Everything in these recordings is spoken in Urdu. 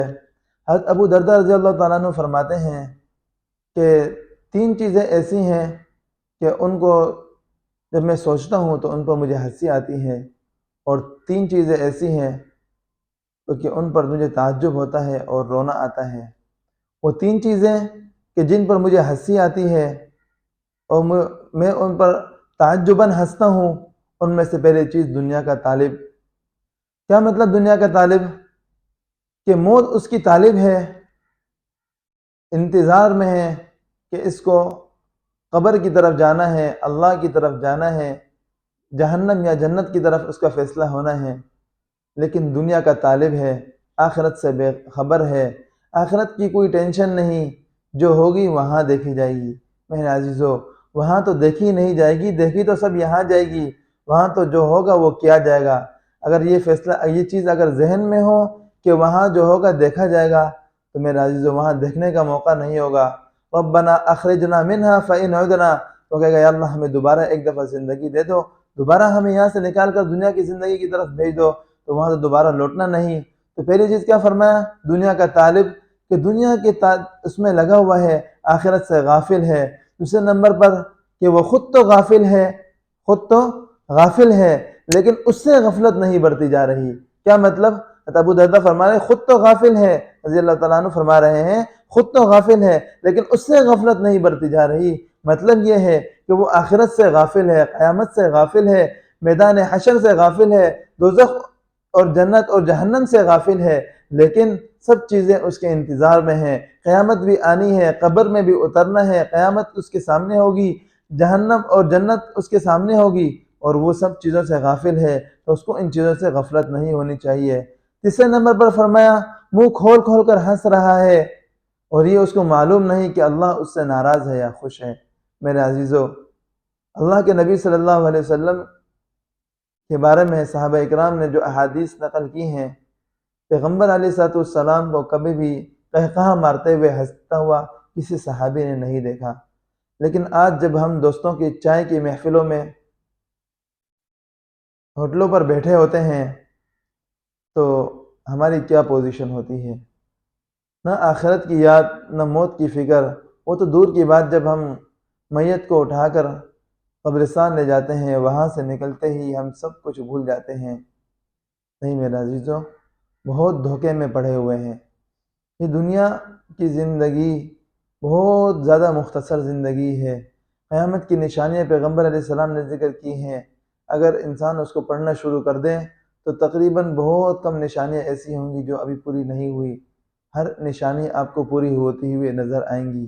حضرت ابو درداء رضی اللہ تعالیٰ عنہ فرماتے ہیں کہ 3 چیزیں ایسی ہیں کہ ان کو جب میں سوچتا ہوں تو ان پر مجھے ہنسی آتی ہے، اور 3 چیزیں ایسی ہیں کہ ان پر مجھے تعجب ہوتا ہے اور رونا آتا ہے۔ وہ 3 چیزیں کہ جن پر مجھے ہنسی آتی ہے اور میں ان پر تعجباً ہنستا ہوں، ان میں سے پہلی چیز دنیا کا طالب۔ کیا مطلب دنیا کا طالب؟ کہ موت اس کی طالب ہے، انتظار میں ہے کہ اس کو قبر کی طرف جانا ہے، اللہ کی طرف جانا ہے، جہنم یا جنت کی طرف اس کا فیصلہ ہونا ہے، لیکن دنیا کا طالب ہے، آخرت سے بے خبر ہے، آخرت کی کوئی ٹینشن نہیں، جو ہوگی وہاں دیکھی جائے گی۔ میرے عزیزو، وہاں تو دیکھی نہیں جائے گی، دیکھی تو سب یہاں جائے گی، وہاں تو جو ہوگا وہ کیا جائے گا۔ اگر یہ فیصلہ، یہ چیز اگر ذہن میں ہو کہ وہاں جو ہوگا دیکھا جائے گا، تو میرے عزیزو وہاں دیکھنے کا موقع نہیں ہوگا۔ ربنا اخرجنا منها فإن عدنا، تو کہے گا یا اللہ ہمیں دوبارہ ایک دفعہ زندگی دے دو، دوبارہ ہمیں یہاں سے نکال کر دنیا کی زندگی کی طرف بھیج دو، تو وہاں سے دوبارہ لوٹنا نہیں۔ تو پہلی چیز کیا فرمایا؟ دنیا کا طالب، کہ دنیا کے اس میں لگا ہوا ہے، آخرت سے غافل ہے۔ دوسرے نمبر پر کہ وہ خود تو غافل ہے، خود تو غافل ہے، لیکن اس سے غفلت نہیں برتی جا رہی۔ کیا مطلب؟ ابو درداء فرما رہے ہیں خود تو غافل ہے، رضی اللہ تعالیٰ عنہ فرما رہے ہیں خود تو غافل ہے لیکن اس سے غفلت نہیں برتی جا رہی۔ مطلب یہ ہے کہ وہ آخرت سے غافل ہے، قیامت سے غافل ہے، میدان حشر سے غافل ہے، دوزخ اور جنت اور جہنم سے غافل ہے، لیکن سب چیزیں اس کے انتظار میں ہیں۔ قیامت بھی آنی ہے، قبر میں بھی اترنا ہے، قیامت اس کے سامنے ہوگی، جہنم اور جنت اس کے سامنے ہوگی، اور وہ سب چیزوں سے غافل ہے، تو اس کو ان چیزوں سے غفلت نہیں ہونی چاہیے۔ تیسرے نمبر پر فرمایا منہ کھول کھول کر ہنس رہا ہے، اور یہ اس کو معلوم نہیں کہ اللہ اس سے ناراض ہے یا خوش ہے۔ میرے عزیزو، اللہ کے نبی صلی اللہ علیہ وسلم کے بارے میں صحابہ اکرام نے جو احادیث نقل کی ہیں، پیغمبر علیہ السلام کو کبھی بھی قہقہہ مارتے ہوئے ہنستا ہوا کسی صحابی نے نہیں دیکھا۔ لیکن آج جب ہم دوستوں کی چائے کی محفلوں میں ہوٹلوں پر بیٹھے ہوتے ہیں تو ہماری کیا پوزیشن ہوتی ہے؟ نہ آخرت کی یاد، نہ موت کی فکر، وہ تو دور کی بات، جب ہم میت کو اٹھا کر قبرستان لے جاتے ہیں، وہاں سے نکلتے ہی ہم سب کچھ بھول جاتے ہیں۔ نہیں میرے عزیزو، بہت دھوکے میں پڑے ہوئے ہیں۔ یہ دنیا کی زندگی بہت زیادہ مختصر زندگی ہے۔ قیامت کی نشانیاں پیغمبر علیہ السلام نے ذکر کی ہیں، اگر انسان اس کو پڑھنا شروع کر دے تو تقریباً بہت کم نشانیاں ایسی ہوں گی جو ابھی پوری نہیں ہوئی، ہر نشانی آپ کو پوری ہوتی ہوئی نظر آئیں گی۔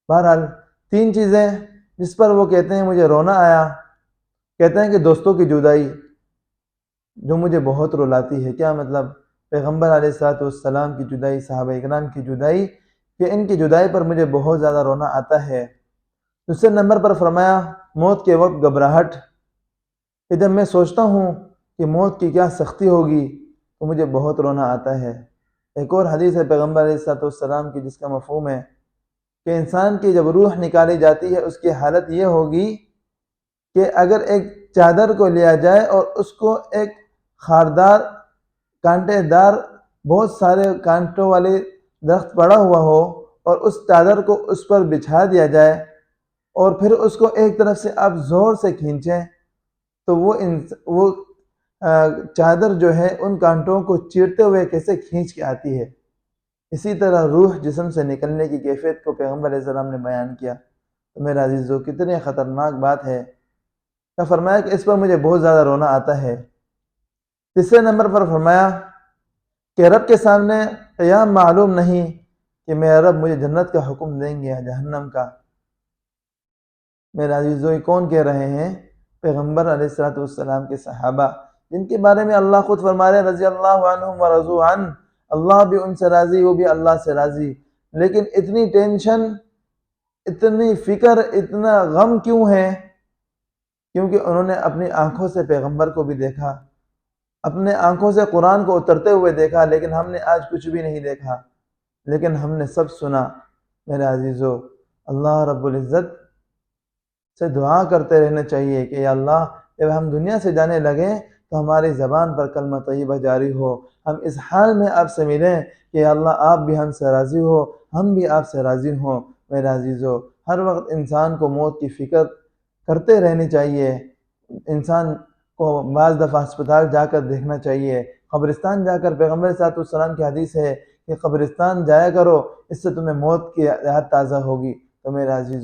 بہرحال 3 چیزیں جس پر وہ کہتے ہیں مجھے رونا آیا، کہتے ہیں کہ دوستوں کی جدائی جو مجھے بہت رلاتی ہے۔ کیا مطلب؟ پیغمبر علیہ السلام کی جدائی، صحابہ اکرام کی جدائی، کہ ان کی جدائی پر مجھے بہت زیادہ رونا آتا ہے۔ دوسرے نمبر پر فرمایا موت کے وقت گھبراہٹ، کہ جب میں سوچتا ہوں کہ موت کی کیا سختی ہوگی تو مجھے بہت رونا آتا ہے۔ ایک اور حدیث ہے پیغمبر علیہ السلام کی جس کا مفہوم ہے کہ انسان کی جب روح نکالی جاتی ہے اس کی حالت یہ ہوگی کہ اگر ایک چادر کو لیا جائے اور اس کو ایک خاردار، کانٹے دار، بہت سارے کانٹوں والے درخت پڑا ہوا ہو، اور اس چادر کو اس پر بچھا دیا جائے اور پھر اس کو ایک طرف سے آپ زور سے کھینچیں تو وہ چادر جو ہے ان کانٹوں کو چیرتے ہوئے کیسے کھینچ کے آتی ہے، اسی طرح روح جسم سے نکلنے کی کیفیت کو پیغمبر علیہ السلام نے بیان کیا۔ تو میرے عزیزو، کتنی خطرناک بات ہے۔ کیا فرمایا کہ اس پر مجھے بہت زیادہ رونا آتا ہے۔ تیسرے نمبر پر فرمایا کہ رب کے سامنے قیام معلوم نہیں کہ میرا رب مجھے جنت کا حکم دیں گے یا جہنم کا۔ میرے عزیزو، یہ کون کہہ رہے ہیں؟ پیغمبر علیہ السلام کے صحابہ، جن کے بارے میں اللہ خود فرما رہے ہیں رضی اللہ عنہم ورضوا عنہ، اللہ بھی ان سے راضی، وہ بھی اللہ سے راضی۔ لیکن اتنی ٹینشن، اتنی فکر، اتنا غم کیوں ہے؟ کیونکہ انہوں نے اپنی آنکھوں سے پیغمبر کو بھی دیکھا، اپنے آنکھوں سے قرآن کو اترتے ہوئے دیکھا، لیکن ہم نے آج کچھ بھی نہیں دیکھا، لیکن ہم نے سب سنا۔ میرے عزیزو، اللہ رب العزت سے دعا کرتے رہنا چاہیے کہ یا اللہ جب ہم دنیا سے جانے لگیں تو ہماری زبان پر کلمہ طیبہ جاری ہو، ہم اس حال میں آپ سے ملیں کہ یا اللہ آپ بھی ہم سے راضی ہو، ہم بھی آپ سے راضی ہوں۔ میرے عزیزو، ہر وقت انسان کو موت کی فکر کرتے رہنی چاہیے۔ انسان کو بعض دفعہ ہسپتال جا کر دیکھنا چاہیے، قبرستان جا کر، پیغمبر صلی اللہ علیہ وسلم کی حدیث ہے کہ قبرستان جایا کرو، اس سے تمہیں موت کی یاد تازہ ہوگی۔ تو میرے عزیزو،